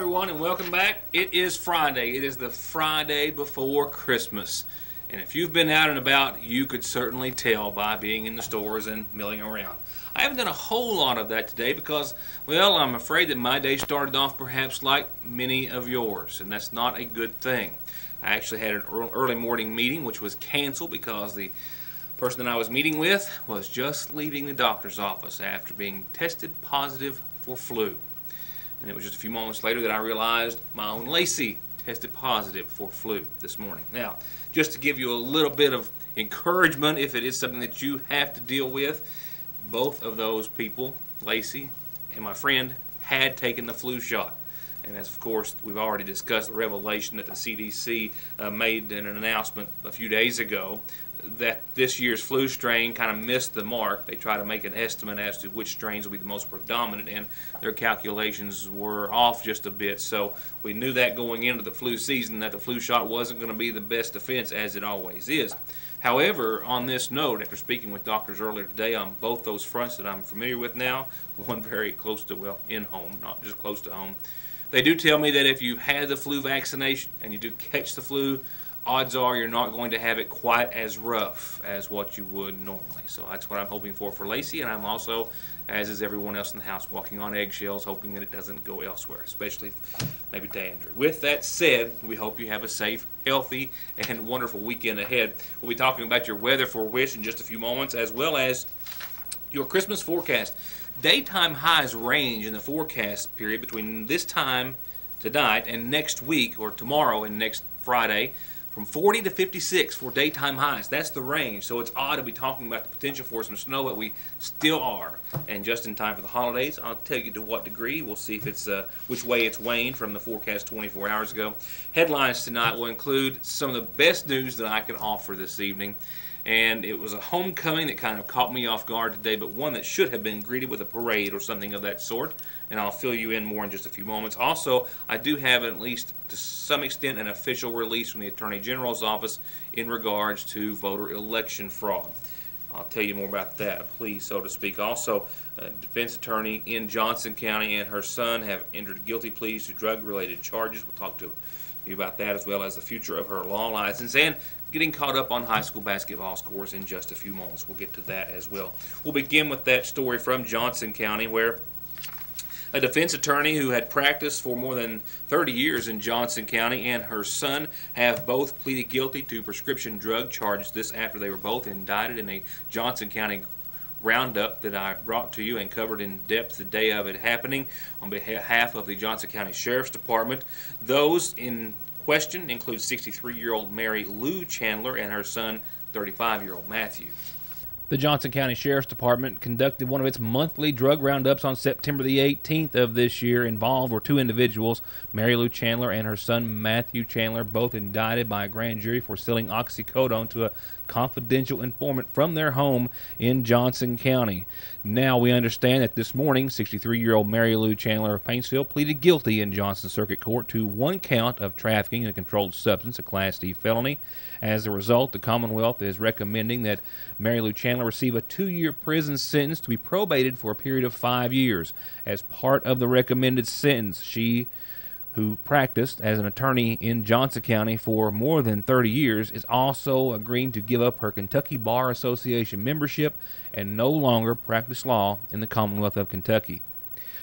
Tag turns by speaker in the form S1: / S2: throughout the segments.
S1: everyone, and welcome back. It is Friday. It is the Friday before Christmas. And if you've been out and about, you could certainly tell by being in the stores and milling around. I haven't done a whole lot of that today because, well, I'm afraid that my day started off perhaps like many of yours, and that's not a good thing. I actually had an early morning meeting which was canceled because the person that I was meeting with was just leaving the doctor's office after being tested positive for flu. And it was just a few moments later that I realized my own Lacey tested positive for flu this morning. Now, just to give you a little bit of encouragement if it is something that you have to deal with, both of those people, Lacey and my friend, had taken the flu shot. And as of course we've already discussed the revelation that the CDC made in an announcement a few days ago that this year's flu strain kind of missed the mark. They try to make an estimate as to which strains will be the most predominant, and their calculations were off just a bit. So we knew that going into the flu season that the flu shot wasn't going to be the best defense, as it always is. However, on this note, after speaking with doctors earlier today on both those fronts that I'm familiar with now, one very close to, well, in home, not just close to home, they do tell me that if you've had the flu vaccination and you do catch the flu, odds are you're not going to have it quite as rough as what you would normally. So that's what I'm hoping for Lacey, and I'm also, as is everyone else in the house, walking on eggshells, hoping that it doesn't go elsewhere, especially maybe to Andrew. With that said, we hope you have a safe, healthy, and wonderful weekend ahead. We'll be talking about your weather for Wish in just a few moments, as well as your Christmas forecast. Daytime highs range in the forecast period between this time tonight and next week, or tomorrow and next Friday, from 40 to 56 for daytime highs. That's the range. So it's odd to be talking about the potential for some snow, but we still are. And just in time for the holidays, I'll tell you to what degree. We'll see if it's which way it's waned from the forecast 24 hours ago. Headlines tonight will include some of the best news that I can offer this evening. And it was a homecoming that kind of caught me off guard today, but one that should have been greeted with a parade or something of that sort. And I'll fill you in more in just a few moments. Also, I do have, at least to some extent, an official release from the Attorney General's office in regards to voter election fraud. I'll tell you more about that, a plea, so to speak. Also, a defense attorney in Johnson County and her son have entered guilty pleas to drug-related charges. We'll talk to you about that, as well as the future of her law license and getting caught up on high school basketball scores in just a few moments. We'll get to that as well. We'll begin with that story from Johnson County, where a defense attorney who had practiced for more than 30 years in Johnson County and her son have both pleaded guilty to prescription drug charges. This after they were both indicted in a Johnson County roundup that I brought to you and covered in depth the day of it happening on behalf of the Johnson County Sheriff's Department. Those in question include 63-year-old Mary Lou Chandler and her son, 35-year-old Matthew. The Johnson County Sheriff's Department conducted one of its monthly drug roundups on September the 18th of this year. Involved were two individuals, Mary Lou Chandler and her son Matthew Chandler, both indicted by a grand jury for selling oxycodone to a confidential informant from their home in Johnson County. Now we understand that this morning, 63-year-old Mary Lou Chandler of Paintsville pleaded guilty in Johnson Circuit Court to one count of trafficking in a controlled substance, a Class D felony. As a result, the Commonwealth is recommending that Mary Lou Chandler receive a 2-year prison sentence to be probated for a period of 5 years. As part of the recommended sentence, she, who practiced as an attorney in Johnson County for more than 30 years, is also agreeing to give up her Kentucky Bar Association membership and no longer practice law in the Commonwealth of Kentucky.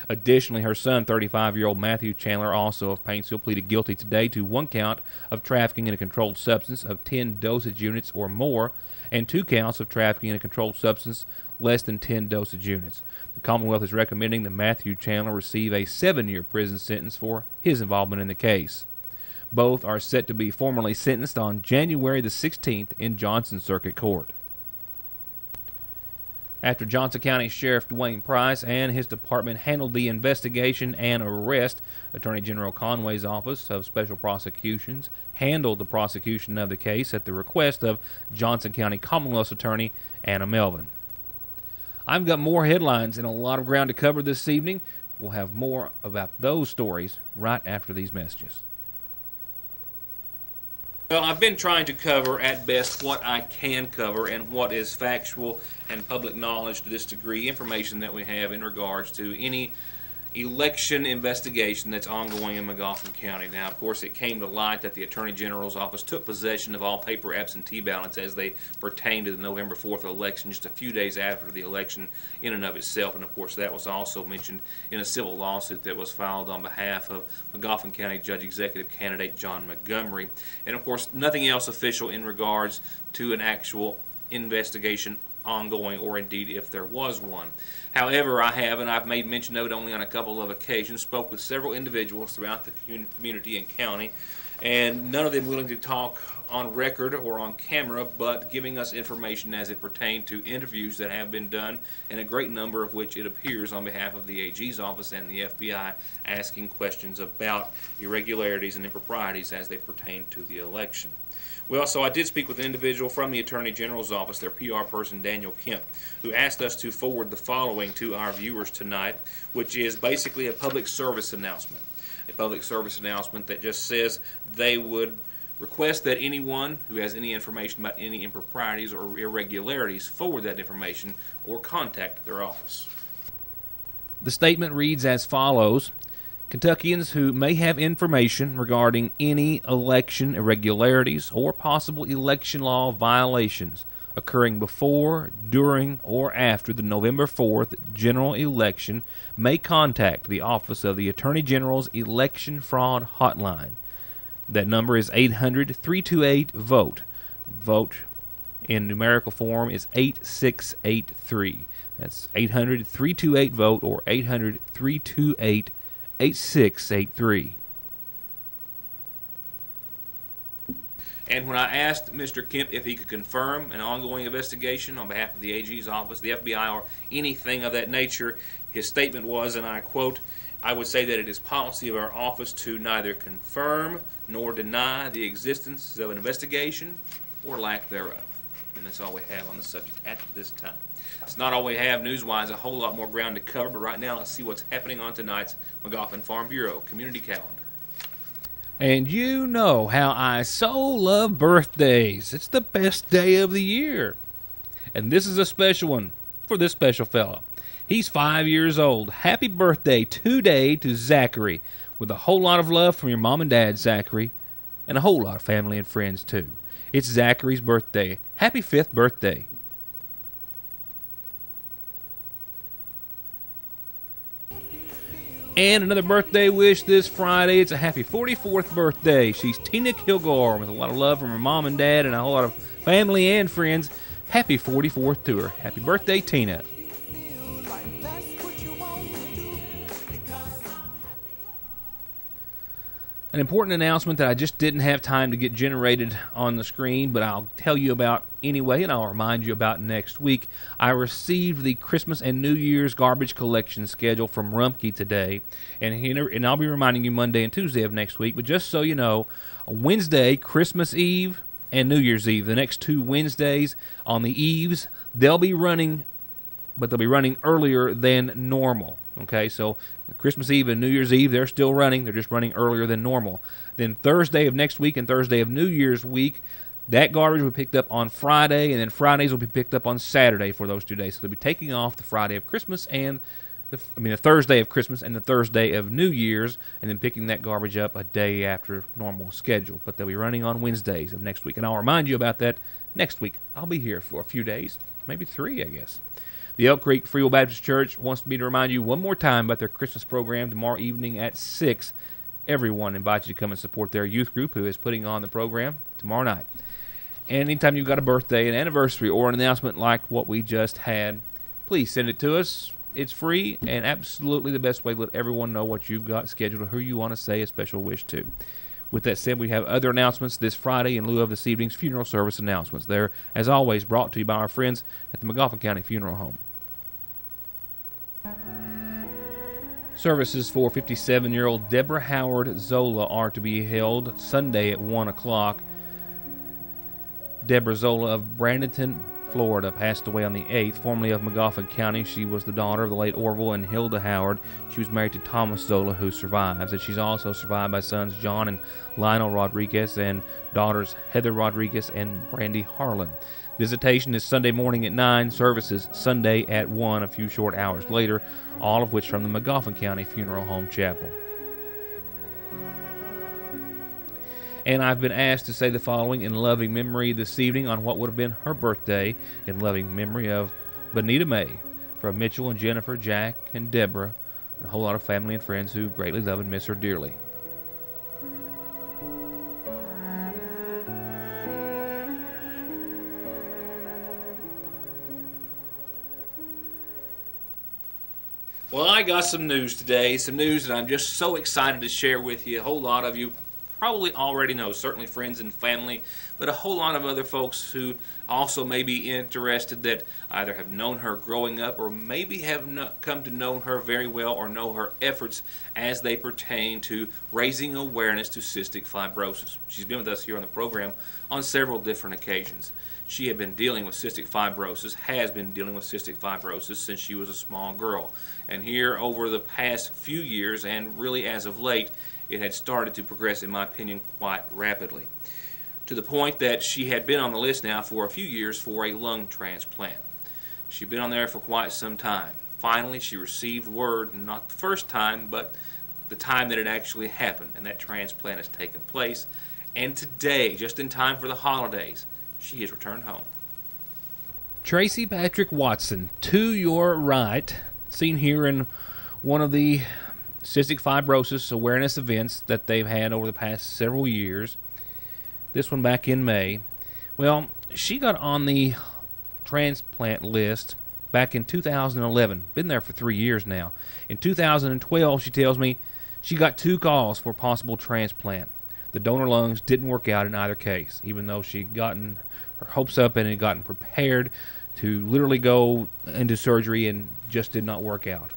S1: Additionally, her son, 35-year-old Matthew Chandler, also of Paintsville, pleaded guilty today to one count of trafficking in a controlled substance of 10 dosage units or more, and 2 counts of trafficking in a controlled substance less than 10 dosage units. The Commonwealth is recommending that Matthew Chandler receive a 7-year prison sentence for his involvement in the case. Both are set to be formally sentenced on January the 16th in Johnson Circuit Court. After Johnson County Sheriff Dwayne Price and his department handled the investigation and arrest, Attorney General Conway's Office of Special Prosecutions handled the prosecution of the case at the request of Johnson County Commonwealth's Attorney Anna Melvin. I've got more headlines and a lot of ground to cover this evening. We'll have more about those stories right after these messages. Well, I've been trying to cover at best what I can cover and what is factual and public knowledge to this degree, information that we have in regards to any election investigation that's ongoing in Magoffin County. Now, of course, it came to light that the Attorney General's office took possession of all paper absentee ballots as they pertain to the November 4th election, just a few days after the election in and of itself. And, of course, that was also mentioned in a civil lawsuit that was filed on behalf of Magoffin County Judge Executive candidate John Montgomery. And, of course, nothing else official in regards to an actual investigation ongoing, or indeed if there was one. However, I've made mention of it only on a couple of occasions, spoke with several individuals throughout the community and county, and none of them willing to talk on record or on camera, but giving us information as it pertained to interviews that have been done, and a great number of which it appears on behalf of the AG's office and the FBI, asking questions about irregularities and improprieties as they pertain to the election. Well, so I did speak with an individual from the Attorney General's office, their PR person, Daniel Kemp, who asked us to forward the following to our viewers tonight, which is basically a public service announcement. A public service announcement that just says they would request that anyone who has any information about any improprieties or irregularities forward that information or contact their office.
S2: The statement reads as follows. Kentuckians who may have information regarding any election irregularities or possible election law violations occurring before, during, or after the November 4th general election may contact the Office of the Attorney General's Election Fraud Hotline. That number is 800-328-VOTE. VOTE in numerical form is 8683. That's 800-328-VOTE or 800-328-8683. 8683.
S1: And when I asked Mr. Kemp if he could confirm an ongoing investigation on behalf of the AG's office, the FBI, or anything of that nature, his statement was, and I quote, "I would say that it is policy of our office to neither confirm nor deny the existence of an investigation or lack thereof." And that's all we have on the subject at this time. It's not all we have news-wise, a whole lot more ground to cover, but right now let's see what's happening on tonight's Magoffin Farm Bureau Community Calendar.
S2: And you know how I so love birthdays. It's the best day of the year. And this is a special one for this special fella. He's 5 years old. Happy birthday today to Zachary, with a whole lot of love from your mom and dad, Zachary, and a whole lot of family and friends, too. It's Zachary's birthday. Happy 5th birthday. And another birthday wish this Friday. It's a happy 44th birthday. She's Tina Kilgore, with a lot of love from her mom and dad and a whole lot of family and friends. Happy 44th to her. Happy birthday, Tina. An important announcement that I just didn't have time to get generated on the screen, but I'll tell you about anyway, and I'll remind you about next week. I received the Christmas and New Year's garbage collection schedule from Rumpke today, and I'll be reminding you Monday and Tuesday of next week. But just so you know, Wednesday, Christmas Eve, and New Year's Eve, the next 2 Wednesdays on the eves, they'll be running, but they'll be running earlier than normal. Okay, so Christmas Eve and New Year's Eve, they're still running. They're just running earlier than normal. Then Thursday of next week and Thursday of New Year's week, that garbage will be picked up on Friday, and then Fridays will be picked up on Saturday for those 2 days. So they'll be taking off the Friday of Christmas and the Thursday of Christmas and the Thursday of New Year's, and then picking that garbage up a day after normal schedule. But they'll be running on Wednesdays of next week, and I'll remind you about that next week. I'll be here for a few days, maybe 3, I guess. The Elk Creek Free Will Baptist Church wants me to remind you one more time about their Christmas program tomorrow evening at 6. Everyone invites you to come and support their youth group who is putting on the program tomorrow night. And anytime you've got a birthday, an anniversary, or an announcement like what we just had, please send it to us. It's free and absolutely the best way to let everyone know what you've got scheduled or who you want to say a special wish to. With that said, we have other announcements this Friday in lieu of this evening's funeral service announcements. They're, as always, brought to you by our friends at the Magoffin County Funeral Home. Services for 57-year-old Deborah Howard Zola are to be held Sunday at 1 o'clock. Deborah Zola of Bradenton Florida, passed away on the 8th. Formerly of McGoffin County, she was the daughter of the late Orville and Hilda Howard. She was married to Thomas Zola, who survives, and she's also survived by sons John and Lionel Rodriguez and daughters Heather Rodriguez and Brandy Harlan. Visitation is Sunday morning at 9, services Sunday at 1, a few short hours later, all of which from the McGoffin County Funeral Home Chapel. And I've been asked to say the following in loving memory this evening on what would have been her birthday, in loving memory of Bonita May, from Mitchell and Jennifer, Jack and Deborah, and a whole lot of family and friends who greatly love and miss her dearly.
S1: Well, I got some news today, some news that I'm just so excited to share with you. A whole lot of you probably already know, certainly friends and family, but a whole lot of other folks who also may be interested that either have known her growing up or maybe have come to know her very well or know her efforts as they pertain to raising awareness to cystic fibrosis. She's been with us here on the program on several different occasions. She had been dealing with cystic fibrosis, has been dealing with cystic fibrosis since she was a small girl. And here over the past few years, and really as of late, it had started to progress, in my opinion, quite rapidly, to the point that she had been on the list now for a few years for a lung transplant. She'd been on there for quite some time. Finally, she received word, not the first time, but the time that it actually happened, and that transplant has taken place. And today, just in time for the holidays, she has returned home.
S2: Tracy Patrick Watson, to your right, seen here in one of the cystic fibrosis awareness events that they've had over the past several years. This one back in May. Well, she got on the transplant list back in 2011. Been there for 3 years now. In 2012, she tells me she got 2 calls for possible transplant. The donor lungs didn't work out in either case, even though she'd gotten her hopes up and had gotten prepared to literally go into surgery and just did not work out.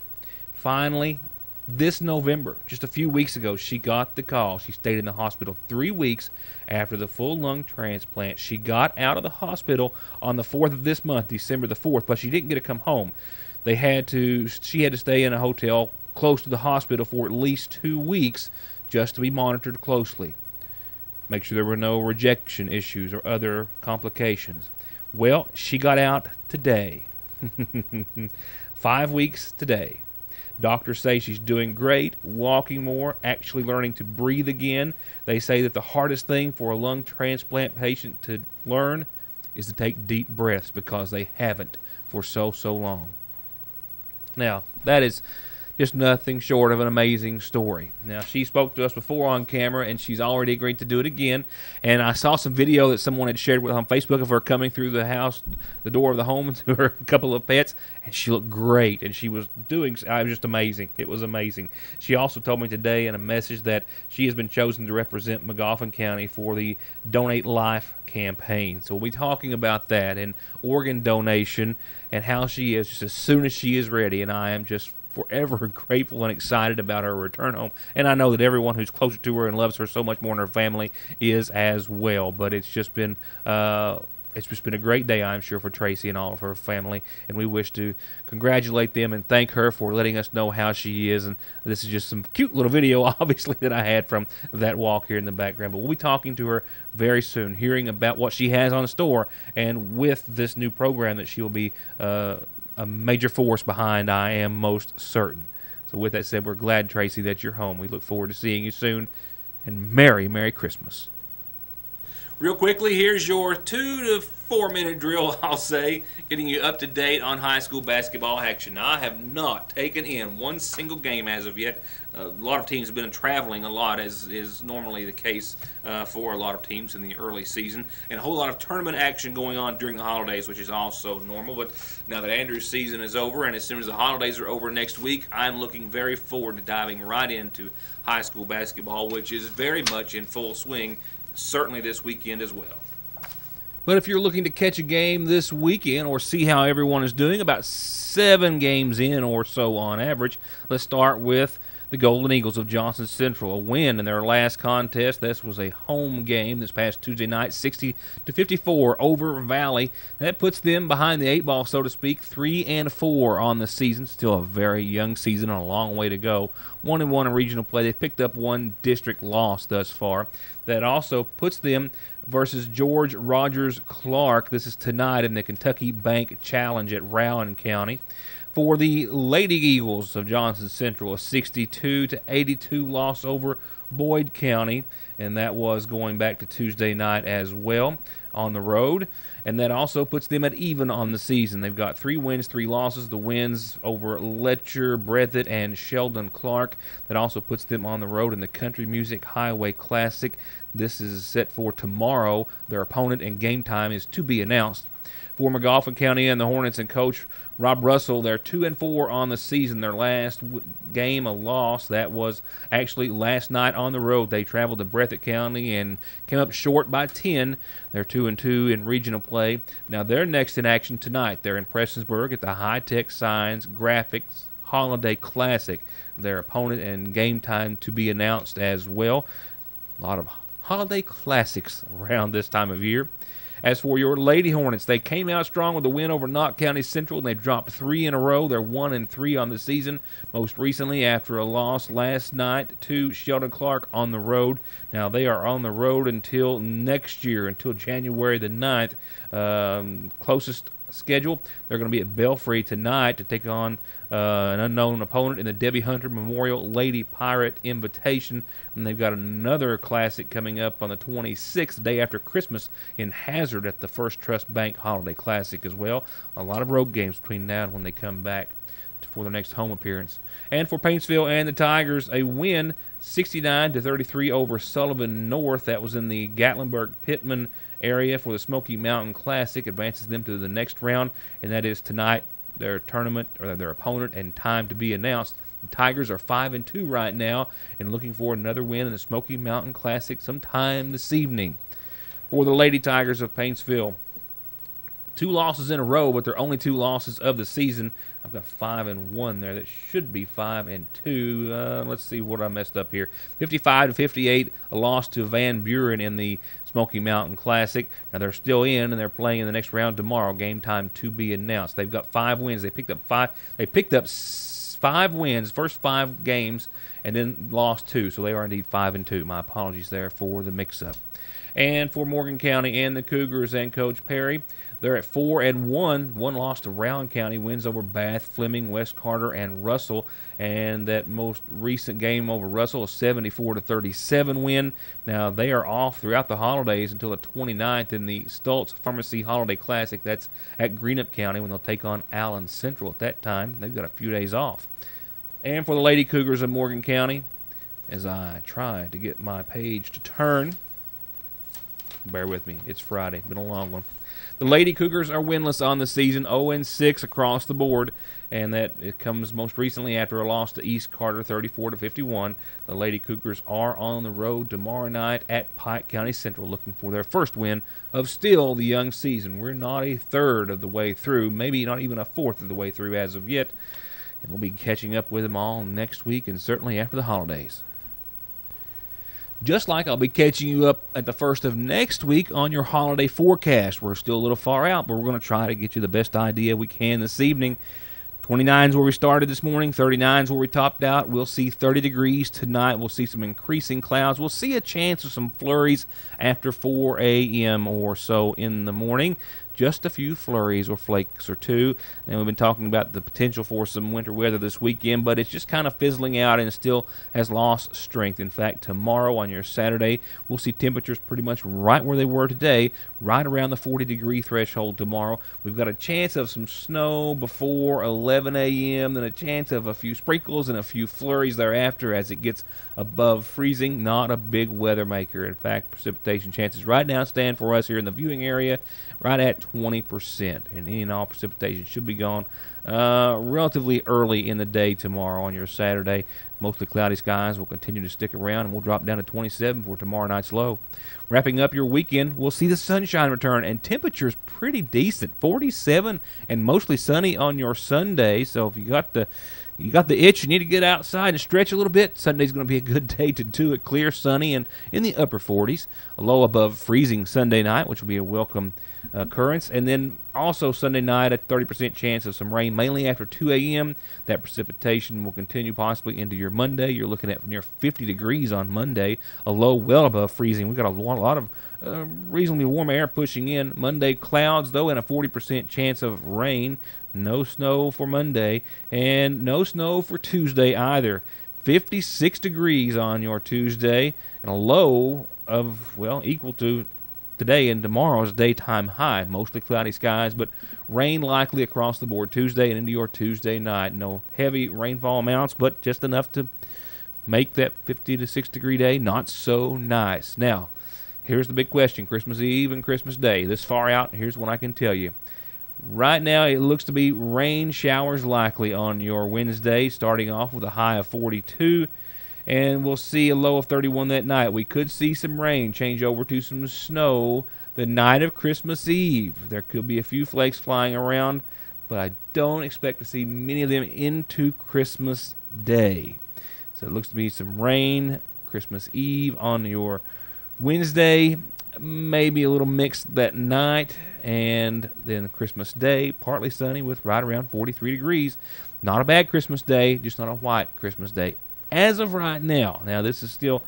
S2: Finally, this November, just a few weeks ago, she got the call. She stayed in the hospital 3 weeks after the full lung transplant. She got out of the hospital on the 4th of this month, December the 4th, but she didn't get to come home. She had to stay in a hotel close to the hospital for at least 2 weeks just to be monitored closely. Make sure there were no rejection issues or other complications. Well, she got out today. 5 weeks today. Doctors say she's doing great, walking more, actually learning to breathe again. They say that the hardest thing for a lung transplant patient to learn is to take deep breaths because they haven't for so long. Now, that is just nothing short of an amazing story. Now, she spoke to us before on camera, and she's already agreed to do it again. And I saw some video that someone had shared with on Facebook of her coming through the house, the door of the home, to her couple of pets, and she looked great. And she was doing, it was just amazing. It was amazing. She also told me today in a message that she has been chosen to represent McGoffin County for the Donate Life campaign. So we'll be talking about that and organ donation and how she is just as soon as she is ready. And I am just forever grateful and excited about her return home, and I know that everyone who's closer to her and loves her so much more than her family is as well. But it's just been a great day, I'm sure, for Tracy and all of her family, and we wish to congratulate them and thank her for letting us know how she is. And this is just some cute little video, obviously, that I had from that walk here in the background. But we'll be talking to her very soon, hearing about what she has on store, and with this new program that she will be a major force behind, I am most certain. So with that said, we're glad, Tracy, that you're home. We look forward to seeing you soon, and Merry Christmas.
S1: Real quickly, here's your 2 to 4 minute drill, I'll say, getting you up to date on high school basketball action. Now, I have not taken in one single game as of yet. A lot of teams have been traveling a lot, as is normally the case for a lot of teams in the early season, and a whole lot of tournament action going on during the holidays, which is also normal. But now that Andrew's season is over, and as soon as the holidays are over next week, I'm looking very forward to diving right into high school basketball, which is very much in full swing, certainly this weekend as well.
S2: But if you're looking to catch a game this weekend or see how everyone is doing, about 7 games in or so on average, let's start with the Golden Eagles of Johnson Central. A win in their last contest. This was a home game this past Tuesday night, 60-54 over Valley. That puts them behind the 8 ball, so to speak, 3-4 on the season. Still a very young season and a long way to go. 1-1 in regional play. They picked up one district loss thus far. That also puts them versus George Rogers Clark. This is tonight in the Kentucky Bank Challenge at Rowan County. For the Lady Eagles of Johnson Central, a 62-82 loss over Boyd County, and that was going back to Tuesday night as well on the road. And that also puts them at even on the season. They've got 3 wins, 3 losses. The wins over Letcher, Breathitt, and Sheldon Clark. That also puts them on the road in the Country Music Highway Classic. This is set for tomorrow. Their opponent and game time is to be announced. For McGoffin County and the Hornets and Coach Rob Russell, they're 2-4 on the season. Their last game, a loss, that was actually last night on the road. They traveled to Breathitt County and came up short by 10. They're 2-2 in regional play. Now they're next in action tonight. They're in Prestonsburg at the High Tech Signs Graphics Holiday Classic. Their opponent and game time to be announced as well. A lot of holiday classics around this time of year. As for your Lady Hornets, they came out strong with a win over Knott County Central, and they dropped 3 in a row. They're 1-3 on the season, most recently after a loss last night to Sheldon Clark on the road. Now, they are on the road until next year, until January the 9th. Closest schedule, they're going to be at Belfry tonight to take on an unknown opponent in the Debbie Hunter Memorial Lady Pirate Invitation. And they've got another classic coming up on the 26th, the day after Christmas, in Hazard at the First Trust Bank Holiday Classic as well. A lot of road games between now and when they come back for their next home appearance. And for Paintsville and the Tigers, a win 69-33 over Sullivan North. That was in the Gatlinburg-Pittman area for the Smoky Mountain Classic. Advances them to the next round, and that is tonight, their tournament or their opponent and time to be announced. The Tigers are 5-2 right now and looking for another win in the Smoky Mountain Classic sometime this evening. For the Lady Tigers of Paintsville, 2 losses in a row, but they're only 2 losses of the season. I've got 5-1 there. That should be 5-2. Let's see what I messed up here. 55-58, a loss to Van Buren in the Smoky Mountain Classic. Now they're still in, and they're playing in the next round tomorrow. Game time to be announced. They've got 5 wins. They picked up 5 wins, first 5 games, and then lost 2. So they are indeed 5-2. My apologies there for the mix-up. And for Morgan County and the Cougars and Coach Perry, they're at 4-1. 1 loss to Rowan County, wins over Bath, Fleming, West Carter, and Russell. And that most recent game over Russell, a 74-37 win. Now, they are off throughout the holidays until the 29th in the Stultz Pharmacy Holiday Classic. That's at Greenup County when they'll take on Allen Central at that time. They've got a few days off. And for the Lady Cougars of Morgan County, as I try to get my page to turn, bear with me, it's Friday, been a long one. The Lady Cougars are winless on the season, 0-6 across the board, and that it comes most recently after a loss to East Carter, 34-51. The Lady Cougars are on the road tomorrow night at Pike County Central, looking for their first win of still the young season. We're not a third of the way through, maybe not even a fourth of the way through as of yet, and we'll be catching up with them all next week and certainly after the holidays. Just like I'll be catching you up at the first of next week on your holiday forecast. We're still a little far out, but we're going to try to get you the best idea we can this evening. 29 is where we started this morning. 39 is where we topped out. We'll see 30 degrees tonight. We'll see some increasing clouds. We'll see a chance of some flurries after 4 a.m. or so in the morning. Just a few flurries or flakes or 2. And we've been talking about the potential for some winter weather this weekend, but it's just kind of fizzling out and still has lost strength. In fact, tomorrow on your Saturday, we'll see temperatures pretty much right where they were today, right around the 40-degree threshold tomorrow. We've got a chance of some snow before 11 a.m., then a chance of a few sprinkles and a few flurries thereafter as it gets above freezing. Not a big weather maker. In fact, precipitation chances right now stand for us here in the viewing area right at 20%, and any and all precipitation should be gone relatively early in the day tomorrow on your Saturday. Mostly cloudy skies will continue to stick around, and we'll drop down to 27 for tomorrow night's low. Wrapping up your weekend, we'll see the sunshine return, and temperatures pretty decent, 47 and mostly sunny on your Sunday. So if you got you got the itch, you need to get outside and stretch a little bit, Sunday's going to be a good day to do it. Clear, sunny, and in the upper 40s. A low above freezing Sunday night, which will be a welcome occurrence. And then also Sunday night, a 30% chance of some rain, mainly after 2 a.m. That precipitation will continue possibly into your Monday. You're looking at near 50 degrees on Monday, a low well above freezing. We've got a lot of reasonably warm air pushing in. Monday, clouds, though, and a 40% chance of rain. No snow for Monday, and no snow for Tuesday either. 56 degrees on your Tuesday, and a low of, well, equal to today and tomorrow's daytime high. Mostly cloudy skies, but rain likely across the board Tuesday and into your Tuesday night. No heavy rainfall amounts, but just enough to make that 50 to 6 degree day not so nice. Now, here's the big question. Christmas Eve and Christmas Day. This far out, here's what I can tell you. Right now, it looks to be rain showers likely on your Wednesday, starting off with a high of 42, and we'll see a low of 31 that night. We could see some rain change over to some snow the night of Christmas Eve. There could be a few flakes flying around, but I don't expect to see many of them into Christmas Day. So it looks to be some rain Christmas Eve on your Wednesday, maybe a little mixed that night, and then Christmas Day, partly sunny with right around 43 degrees. Not a bad Christmas Day, just not a white Christmas Day as of right now. Now, this is still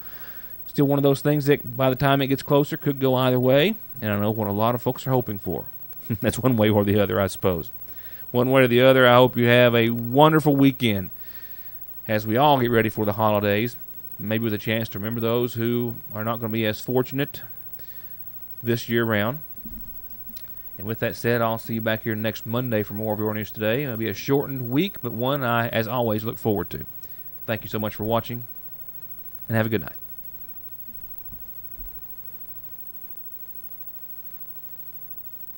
S2: one of those things that by the time it gets closer could go either way, and I know what a lot of folks are hoping for. That's one way or the other, I suppose. One way or the other, I hope you have a wonderful weekend as we all get ready for the holidays, maybe with a chance to remember those who are not going to be as fortunate this year round. And with that said, I'll see you back here next Monday for more of your news today. It'll be a shortened week, but one I, as always, look forward to. Thank you so much for watching, and have a good night.